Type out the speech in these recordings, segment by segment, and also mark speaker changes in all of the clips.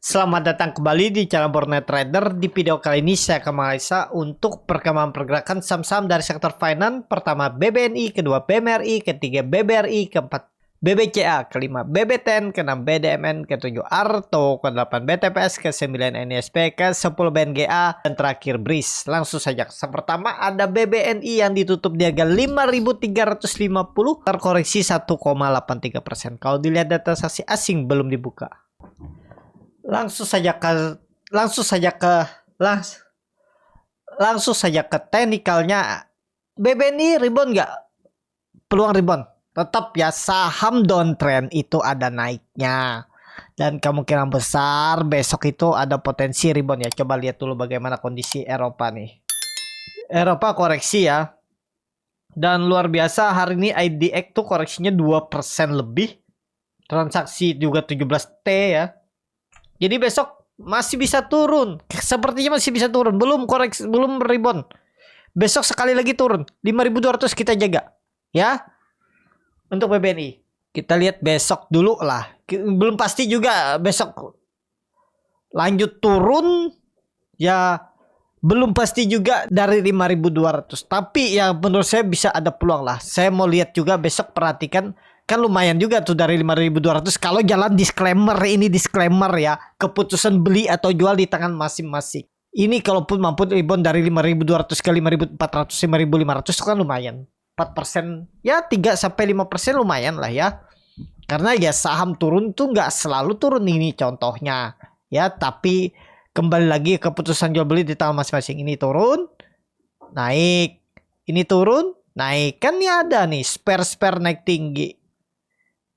Speaker 1: Selamat datang kembali di channel Bornet Trader. Di video kali ini saya akan menganalisa untuk perkembangan pergerakan saham-saham dari sektor finance. Pertama BBNI, kedua BMRI, ketiga BBRI, keempat BBCA, kelima BBTN, keenam BDMN, ketujuh ARTO, ke-8 BTPS, ke-9 NISP, ke-10 BNGA, dan terakhir BRIS. Langsung saja. Pertama ada BBNI yang ditutup di harga 5.350, terkoreksi 1,83%. Kalau dilihat data saksi asing belum dibuka. Langsung saja ke teknikalnya. BBNI rebound nggak? Peluang rebound tetap ya, saham downtrend itu ada naiknya dan kemungkinan besar besok itu ada potensi rebound ya. Coba lihat dulu bagaimana kondisi Eropa nih. Eropa koreksi ya, dan luar biasa hari ini IDX tuh koreksinya 2% lebih, transaksi juga 17T ya. Jadi besok masih bisa turun. Sepertinya masih bisa turun. Belum koreksi, belum rebound. Besok sekali lagi turun. 5.200 kita jaga. Ya. Untuk BBNI. Kita lihat besok dulu lah. Belum pasti juga besok lanjut turun. Ya. Belum pasti juga dari 5.200. Tapi ya menurut saya bisa ada peluang lah. Saya mau lihat juga besok, perhatikan. Kan lumayan juga tuh dari 5.200 kalau jalan disclaimer. Ini disclaimer ya, keputusan beli atau jual di tangan masing-masing. Ini kalaupun mampu rebound dari 5.200 ke 5.400, 5.500 itu kan lumayan. 4% ya, 3-5% lumayan lah ya. Karena ya saham turun tuh nggak selalu turun, ini contohnya ya. Tapi kembali lagi keputusan jual beli di tangan masing-masing. Ini turun, naik. Ini turun, naik. Kan ini ada nih spare naik tinggi.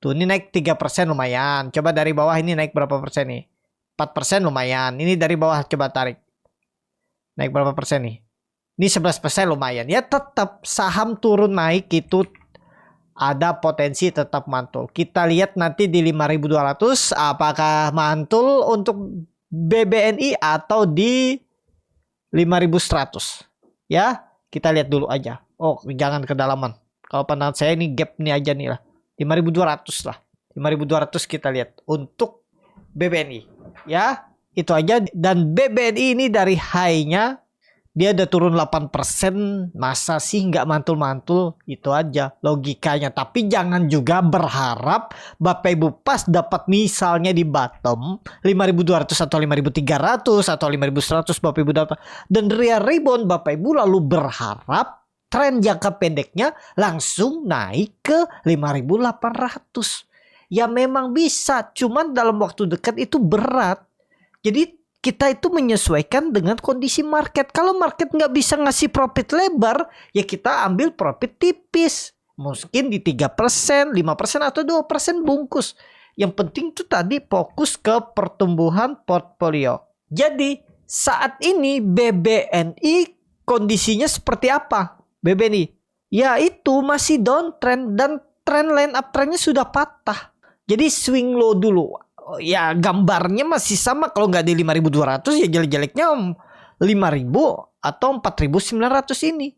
Speaker 1: Tuh ini naik 3% lumayan. Coba dari bawah ini naik berapa persen nih? 4% lumayan. Ini dari bawah coba tarik. Naik berapa persen nih? Ini 11% lumayan. Ya tetap saham turun naik itu ada potensi tetap mantul. Kita lihat nanti di 5.200 apakah mantul untuk BBNI atau di 5.100. Ya, kita lihat dulu aja. Oh, jangan kedalaman. Kalau pandangan saya ini gap nih aja nih lah. 5.200 lah. 5.200 kita lihat untuk BBNI. Ya, itu aja. Dan BBNI ini dari high-nya dia udah turun 8%. Masa sih nggak mantul-mantul? Itu aja logikanya. Tapi jangan juga berharap Bapak Ibu pas dapat misalnya di bottom 5.200 atau 5.300 atau 5.100 Bapak Ibu dapat, dan real rebound Bapak Ibu lalu berharap tren jangka pendeknya langsung naik ke 5.800. Ya memang bisa, cuman dalam waktu dekat itu berat. Jadi kita itu menyesuaikan dengan kondisi market. Kalau market nggak bisa ngasih profit lebar, ya kita ambil profit tipis. Mungkin di 3%, 5% atau 2% bungkus. Yang penting tuh tadi fokus ke pertumbuhan portfolio. Jadi saat ini BBNI kondisinya seperti apa? BBNI ya itu masih downtrend dan trend line uptrendnya sudah patah. Jadi swing low dulu. Ya gambarnya masih sama, kalau nggak di 5.200 ya jelek-jeleknya 5.000 atau 4.900 ini.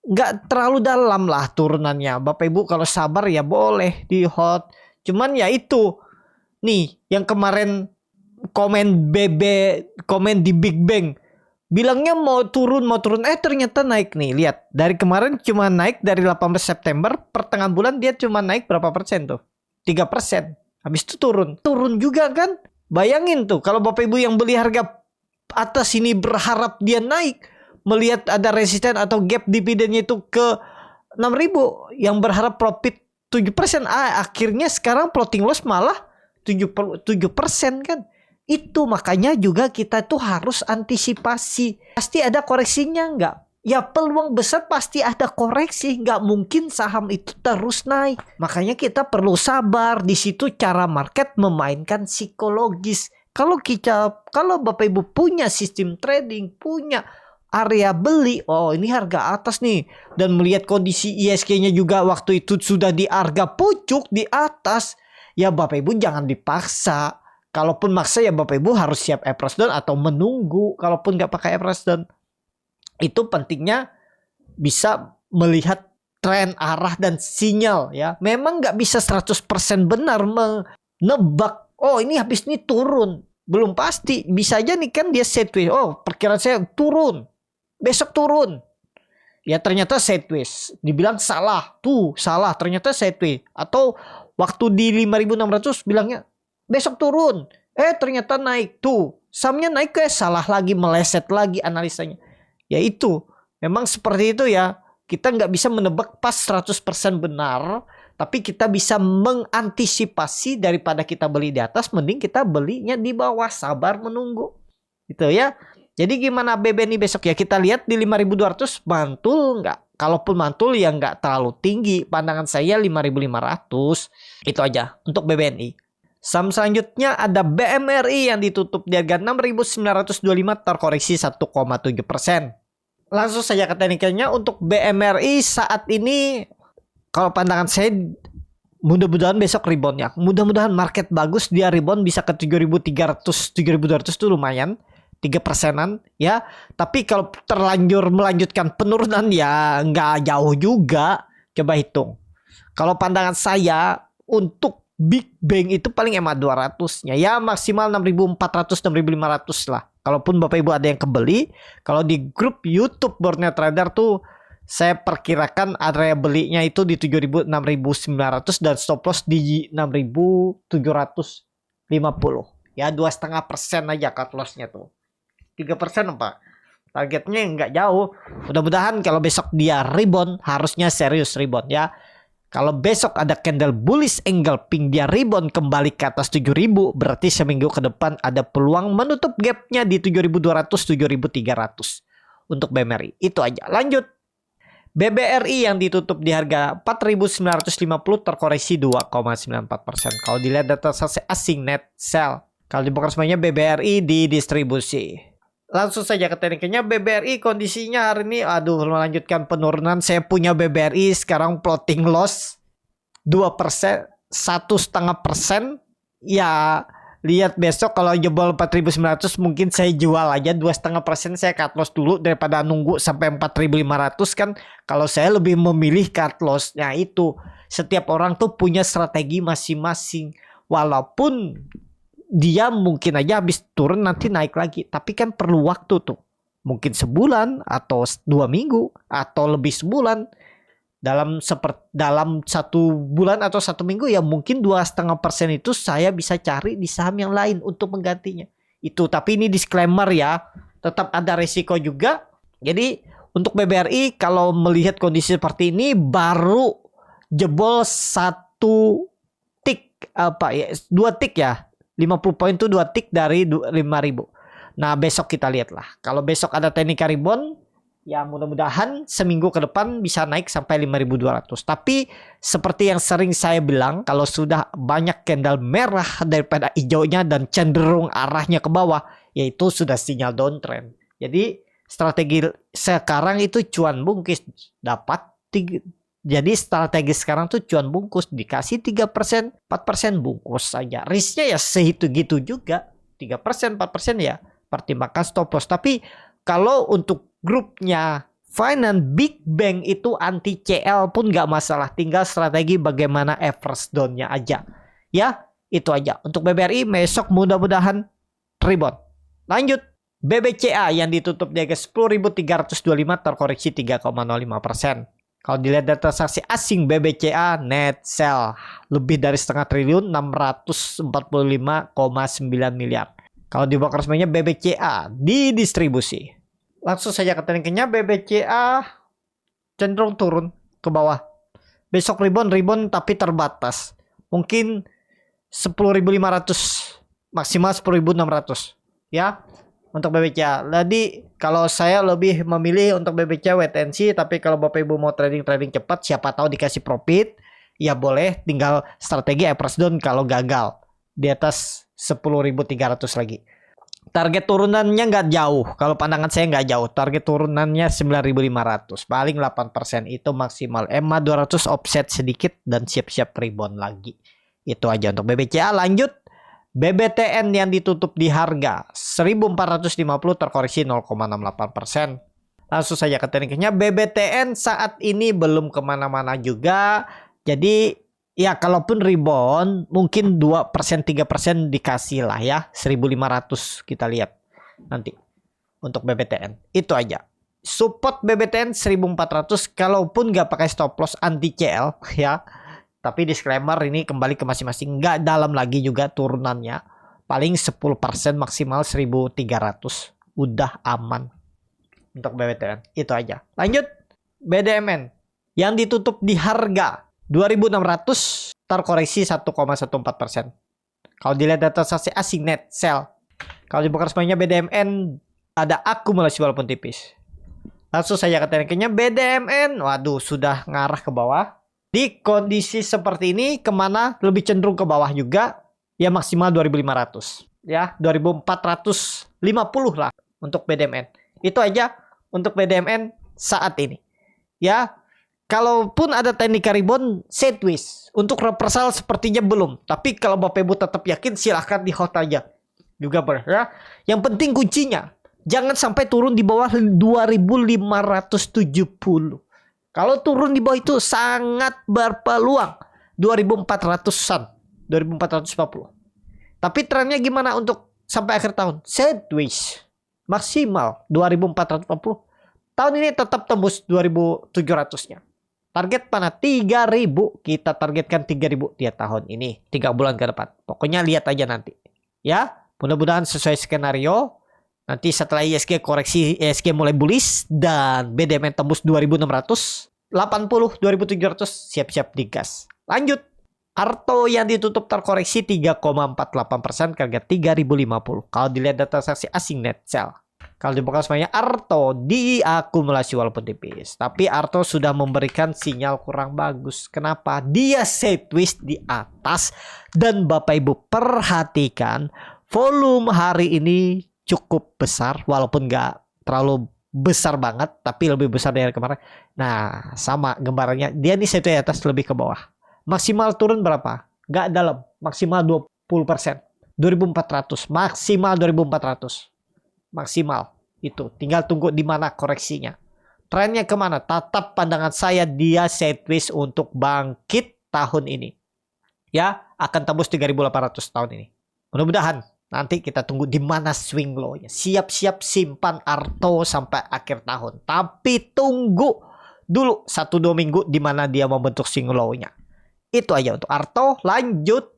Speaker 1: Nggak terlalu dalam lah turunannya. Bapak Ibu kalau sabar ya boleh di hold. Cuman ya itu nih yang kemarin komen di Big Bang. Bilangnya mau turun, ternyata naik nih. Lihat, dari kemarin cuma naik dari 18 September, pertengahan bulan dia cuma naik berapa persen tuh? 3%. Habis itu turun. Turun juga kan? Bayangin tuh, kalau Bapak Ibu yang beli harga atas ini berharap dia naik, melihat ada resisten atau gap dividennya itu ke 6.000, yang berharap profit 7%, akhirnya sekarang floating loss malah 7% kan? Itu makanya juga kita tuh harus antisipasi. Pasti ada koreksinya nggak? Ya peluang besar pasti ada koreksi. Nggak mungkin saham itu terus naik. Makanya kita perlu sabar. Di situ cara market memainkan psikologis. Kalau Bapak Ibu punya sistem trading, punya area beli, oh ini harga atas nih, dan melihat kondisi ISG-nya juga waktu itu sudah di harga pucuk di atas, ya Bapak Ibu jangan dipaksa. Kalaupun maksa ya Bapak Ibu harus siap approach down atau menunggu. Kalaupun nggak pakai approach down, itu pentingnya bisa melihat tren, arah, dan sinyal ya. Memang nggak bisa 100% benar menebak, oh ini habis ini turun. Belum pasti. Bisa aja nih kan dia sideways. Oh, perkiraan saya turun. Besok turun. Ya ternyata sideways. Dibilang salah. Tuh, salah. Ternyata sideways. Atau waktu di 5.600 bilangnya besok turun. Ternyata naik. Tuh, sahamnya naik salah lagi, meleset lagi analisanya. Ya itu. Memang seperti itu ya. Kita nggak bisa menebak pas 100% benar. Tapi kita bisa mengantisipasi daripada kita beli di atas. Mending kita belinya di bawah. Sabar menunggu. Gitu ya. Jadi gimana BBNI besok ya? Kita lihat di 5.200 mantul nggak? Kalaupun mantul ya nggak terlalu tinggi. Pandangan saya 5.500. Itu aja untuk BBNI. Saham selanjutnya ada BMRI yang ditutup di harga 6.925 terkoreksi 1,7%. Langsung saja ke teknikalnya untuk BMRI saat ini. Kalau pandangan saya mudah-mudahan besok rebound ya. Mudah-mudahan market bagus dia rebound bisa ke 7.300, 7.200 itu lumayan. 3%-an ya. Tapi kalau terlanjur melanjutkan penurunan ya nggak jauh juga. Coba hitung. Kalau pandangan saya untuk Big Bang itu paling EMA 200-nya. Ya maksimal 6.400, 6.500 lah. Kalaupun Bapak Ibu ada yang kebeli. Kalau di grup YouTube Borneo Trader tuh saya perkirakan area belinya itu di 6.900 dan stop loss di 6.750. Ya 2,5% aja cut lossnya tuh. 3% Pak. Targetnya nggak jauh. Mudah-mudahan kalau besok dia rebound, harusnya serius rebound ya. Kalau besok ada candle bullish engulfing dia rebound kembali ke atas 7.000, berarti seminggu ke depan ada peluang menutup gapnya di 7.200, 7.300 untuk BMRI. Itu aja. Lanjut. BBRI yang ditutup di harga 4.950 terkoreksi 2,94%. Kalau dilihat data transaksi asing net sell. Kalau dibongkar semuanya BBRI di distribusi. Langsung saja ke tekniknya. BBRI kondisinya hari ini melanjutkan penurunan. Saya punya BBRI sekarang floating loss 2%, 1,5%. Ya lihat besok kalau jebol 4.900 mungkin saya jual aja 2,5%. Saya cut loss dulu daripada nunggu sampai 4.500 kan. Kalau saya lebih memilih cut loss. Nah itu setiap orang tuh punya strategi masing-masing. Walaupun dia mungkin aja habis turun nanti naik lagi. Tapi kan perlu waktu tuh. Mungkin sebulan atau 2 minggu atau lebih sebulan. Dalam 1 bulan atau 1 minggu ya mungkin 2,5% itu saya bisa cari di saham yang lain untuk menggantinya. Itu tapi ini disclaimer ya. Tetap ada resiko juga. Jadi untuk BBRI kalau melihat kondisi seperti ini baru jebol 1 tick 2 tick ya. 50 poin itu 2 tick dari 5.000. Nah besok kita lihatlah. Kalau besok ada teknik rebound, ya mudah-mudahan seminggu ke depan bisa naik sampai 5.200. Tapi seperti yang sering saya bilang, kalau sudah banyak candle merah daripada hijaunya dan cenderung arahnya ke bawah, yaitu sudah sinyal downtrend. Jadi strategi sekarang itu cuan bungkus dapat. Jadi strategi sekarang tuh cuan bungkus dikasih 3%, 4% bungkus saja. Risknya ya segitu gitu juga. 3%, 4% ya pertimbangkan stop loss. Tapi kalau untuk grupnya Finance Big Bang itu anti CL pun nggak masalah. Tinggal strategi bagaimana average down-nya aja. Ya itu aja. Untuk BBRI besok mudah-mudahan rebound. Lanjut. BBCA yang ditutup di harga 10.325 terkoreksi 3,05%. Kalau dilihat data transaksi asing BBCA net sell lebih dari setengah triliun 645,9 miliar. Kalau dibongkar semuanya BBCA di distribusi. Langsung saja ke tekniknya. BBCA cenderung turun ke bawah. Besok rebound tapi terbatas. Mungkin 10.500 maksimal 10.600 ya. Untuk BBCA. Jadi kalau saya lebih memilih untuk BBCA wait and see. Tapi kalau Bapak Ibu mau trading cepat, siapa tahu dikasih profit, ya boleh. Tinggal strategi average down kalau gagal di atas 10.300 lagi. Target turunannya nggak jauh. Kalau pandangan saya nggak jauh. Target turunannya 9.500. Paling 8% itu maksimal. EMA 200 offset sedikit dan siap-siap rebound lagi. Itu aja untuk BBCA. Lanjut. BBTN yang ditutup di harga 1.450 terkoreksi 0,68%. Langsung saja ke tekniknya. BBTN saat ini belum kemana-mana juga. Jadi Ya, kalaupun rebound mungkin 2% 3% dikasih lah ya. 1.500 kita lihat nanti untuk BBTN. Itu aja. Support BBTN 1.400 kalaupun nggak pakai stop loss anti CL ya. Tapi disclaimer ini kembali ke masing-masing. Nggak dalam lagi juga turunannya. Paling 10% maksimal 1.300. Udah aman untuk BBTN. Itu aja. Lanjut. BDMN yang ditutup di harga 2.600 terkoreksi 1,14%. Kalau dilihat data transaksi asing net sell. Kalau dibuka semuanya BDMN ada akumulasi walaupun tipis. Langsung saya katakan kayaknya BDMN, waduh sudah ngarah ke bawah. Di kondisi seperti ini kemana lebih cenderung ke bawah juga. Ya maksimal 2.500. Ya 2.450 lah untuk BDMN. Itu aja untuk BDMN saat ini. Ya, kalaupun ada teknik rebound sideways. Untuk reversal sepertinya belum. Tapi kalau Bapak Ibu tetap yakin silahkan di hold aja. Juga boleh ya. Yang penting kuncinya jangan sampai turun di bawah 2.570. Kalau turun di bawah itu sangat berpeluang 2.400-an, 2.450. Tapi trennya gimana untuk sampai akhir tahun? Sideways. Maksimal 2.440. Tahun ini tetap tembus 2.700-nya. Target mana? 3.000. Kita targetkan 3.000 di tahun ini. 3 bulan ke depan. Pokoknya lihat aja nanti. Ya, mudah-mudahan sesuai skenario. Nanti setelah ISG koreksi, ISG mulai bullish dan BDMN tembus 2.680, 2.700 siap-siap digas. Lanjut. Arto yang ditutup terkoreksi 3,48% ke harga 3.050. Kalau dilihat data transaksi asing net sell. Kalau dibuka semuanya Arto diakumulasi walaupun tipis. Tapi Arto sudah memberikan sinyal kurang bagus. Kenapa? Dia sideways di atas. Dan Bapak Ibu perhatikan volume hari ini cukup besar. Walaupun nggak terlalu besar banget. Tapi lebih besar dari kemarin. Nah sama gambarannya. Dia nih sideways di atas lebih ke bawah. Maksimal turun berapa? Nggak dalam. Maksimal 20%. 2.400. Maksimal 2.400. Maksimal itu tinggal tunggu di mana koreksinya. Trennya kemana? Tetap pandangan saya dia sideways untuk bangkit tahun ini. Ya akan tembus 3.800 tahun ini. Mudah-mudahan nanti kita tunggu di mana swing low-nya. Siap-siap simpan Arto sampai akhir tahun. Tapi tunggu dulu 1-2 minggu di mana dia membentuk swing low-nya. Itu aja untuk Arto. Lanjut.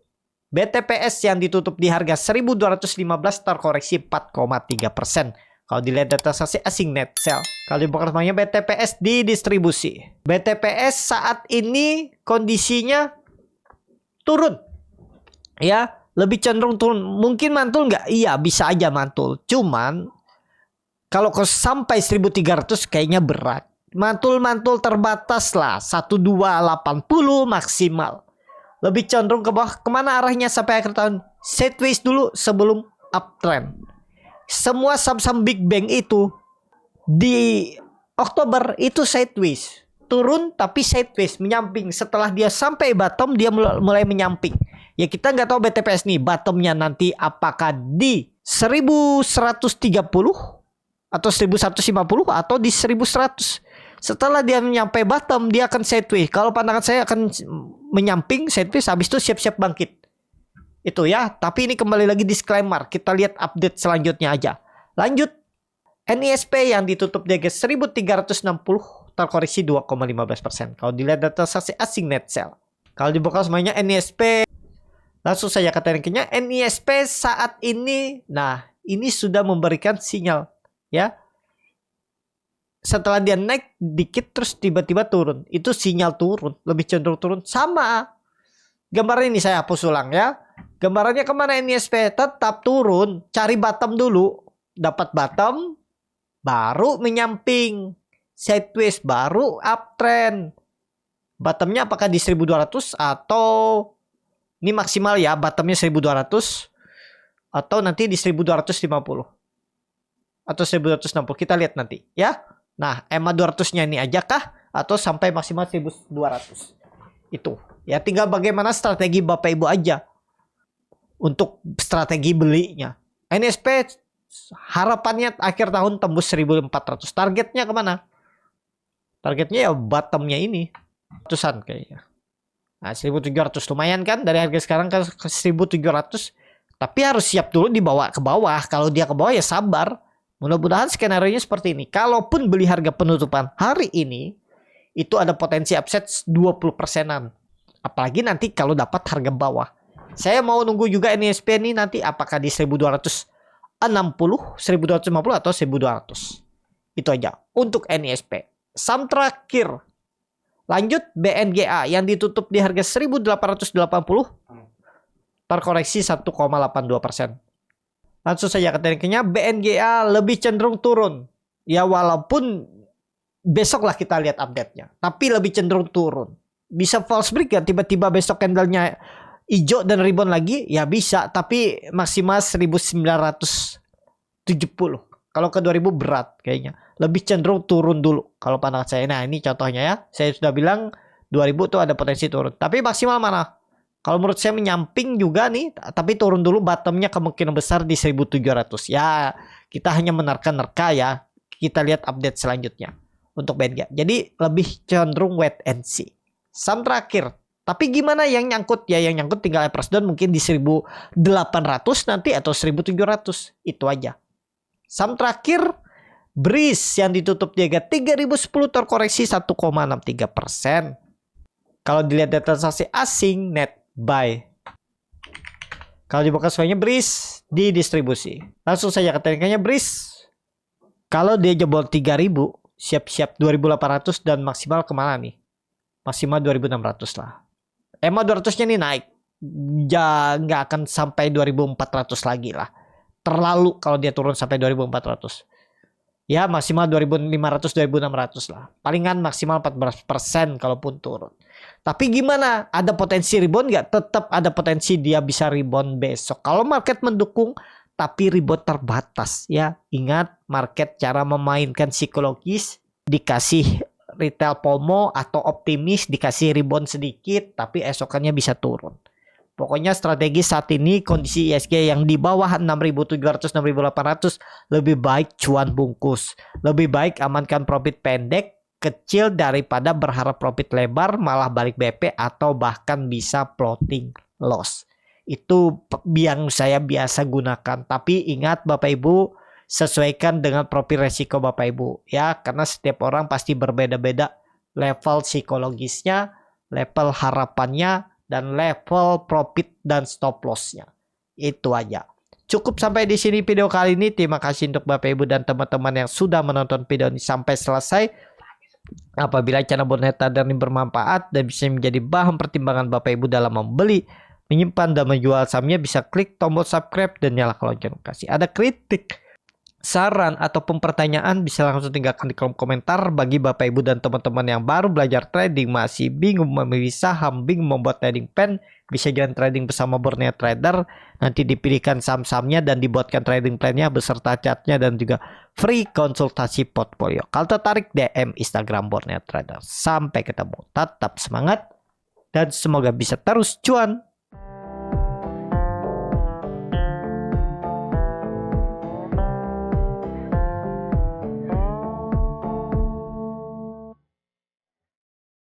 Speaker 1: BTPS yang ditutup di harga 1.215 terkoreksi 4,3%. Kalau dilihat data transaksi asing net sell. Kalau dibuka semuanya BTPS di distribusi. BTPS saat ini kondisinya turun. Ya, lebih cenderung turun. Mungkin mantul nggak? Iya, bisa aja mantul. Cuman kalau sampai 1.300 kayaknya berat. Mantul-mantul terbatas lah. 1.280 maksimal. Lebih cenderung ke bawah. Kemana arahnya sampai akhir tahun? Sideways dulu sebelum uptrend. Semua saham-saham Big Bang itu di Oktober itu sideways. Turun tapi sideways, menyamping. Setelah dia sampai bottom, dia mulai menyamping. Ya kita nggak tahu BTPS nih, bottomnya nanti apakah di 1.130 atau 1.150 atau di 1.100. Setelah dia menyampai bottom, dia akan sideways. Kalau pandangan saya akan menyamping, sideways, habis itu siap-siap bangkit. Itu ya. Tapi ini kembali lagi disclaimer. Kita lihat update selanjutnya aja. Lanjut. NISP yang ditutup di harga 1.360 terkoreksi 2,15%. Kalau dilihat data transaksi asing net sell. Kalau dibuka semuanya NISP. Langsung saya katakan NISP saat ini. Nah ini sudah memberikan sinyal. Ya. Setelah dia naik dikit terus tiba-tiba turun. Itu sinyal turun. Lebih cenderung turun. Sama. Gambar ini saya hapus ulang ya. Gambarannya kemana NISP? Tetap turun. Cari bottom dulu. Dapat bottom. Baru menyamping. Sideways. Baru uptrend. Bottomnya apakah di 1.200 atau... Ini maksimal ya. Bottomnya 1.200. Atau nanti di 1.250. Atau 1.260. Kita lihat nanti ya. Nah, EMA 200-nya ini aja kah? Atau sampai maksimal 1.200? Itu. Ya tinggal bagaimana strategi Bapak Ibu aja. Untuk strategi belinya. NISP harapannya akhir tahun tembus 1.400. Targetnya kemana? Targetnya ya bottomnya ini. Ratusan kayaknya. Nah, 1.700 lumayan kan dari harga sekarang ke 1.700. Tapi harus siap dulu dibawa ke bawah. Kalau dia ke bawah ya sabar. Mudah-mudahan skenario-nya seperti ini. Kalaupun beli harga penutupan hari ini, itu ada potensi upset 20%-an. Apalagi nanti kalau dapat harga bawah. Saya mau nunggu juga NISP ini nanti apakah di 1.260, 1.250 atau 1.200. Itu aja untuk NISP. Saham terakhir. Lanjut BNGA yang ditutup di harga 1.880. Terkoreksi 1,82%. Langsung saja ke tekniknya, BNGA lebih cenderung turun. Ya walaupun besok lah kita lihat update-nya. Tapi lebih cenderung turun. Bisa false break kan tiba-tiba besok candlenya hijau dan rebound lagi? Ya bisa. Tapi maksimal 1.970. Kalau ke 2.000 berat kayaknya. Lebih cenderung turun dulu. Kalau pandangan saya. Nah ini contohnya ya. Saya sudah bilang 2.000 tuh ada potensi turun. Tapi maksimal mana? Kalau menurut saya menyamping juga nih, tapi turun dulu bottomnya kemungkinan besar di 1.700. Ya, kita hanya menerka-nerka ya. Kita lihat update selanjutnya untuk BNGA. Jadi lebih cenderung wait and see. Saham terakhir. Tapi gimana yang nyangkut? Ya yang nyangkut tinggal Eversdown mungkin di 1.800 nanti atau 1.700. Itu aja. Saham terakhir Breeze yang ditutup di harga 3.010 terkoreksi 1,63%. Kalau dilihat data transaksi asing net buy. Kalau dibuka semuanya Breeze di distribusi. Langsung saja ke tekniknya Breeze. Kalau dia jebol 3.000, siap-siap 2.800 dan maksimal kemana nih? Maksimal 2.600 lah. EMA 200-nya nih naik. Ya nggak akan sampai 2.400 lagi lah. Terlalu kalau dia turun sampai 2.400. Ya maksimal 2.500, 2.600 lah. Palingan maksimal 14% kalaupun turun. Tapi gimana? Ada potensi rebound nggak? Tetap ada potensi dia bisa rebound besok. Kalau market mendukung, tapi rebound terbatas ya. Ingat market cara memainkan psikologis. Dikasih retail FOMO atau optimis, dikasih rebound sedikit, tapi esokannya bisa turun. Pokoknya strategi saat ini kondisi ISG yang di bawah 6.700, 6.800 lebih baik cuan bungkus. Lebih baik amankan profit pendek kecil daripada berharap profit lebar malah balik BP atau bahkan bisa floating loss. Itu yang saya biasa gunakan. Tapi ingat Bapak Ibu, sesuaikan dengan profil resiko Bapak Ibu ya, karena setiap orang pasti berbeda-beda level psikologisnya, level harapannya, dan level profit dan stop lossnya. Itu aja. Cukup sampai di sini video kali ini. Terima kasih untuk Bapak Ibu dan teman-teman yang sudah menonton video ini sampai selesai. Apabila channel Borneo Trader ini bermanfaat dan bisa menjadi bahan pertimbangan Bapak Ibu dalam membeli, menyimpan dan menjual sahamnya, bisa klik tombol subscribe dan nyalakan lonceng notifikasi. Ada kritik, saran ataupun pertanyaan bisa langsung tinggalkan di kolom komentar. Bagi Bapak Ibu dan teman-teman yang baru belajar trading, masih bingung memilih saham, bingung membuat trading plan, bisa jalan trading bersama Borneo Trader. Nanti dipilihkan saham-sahamnya dan dibuatkan trading plannya beserta chartnya dan juga free konsultasi portfolio. Kalau tertarik DM Instagram Borneo Trader. Sampai ketemu, tetap semangat dan semoga bisa terus cuan.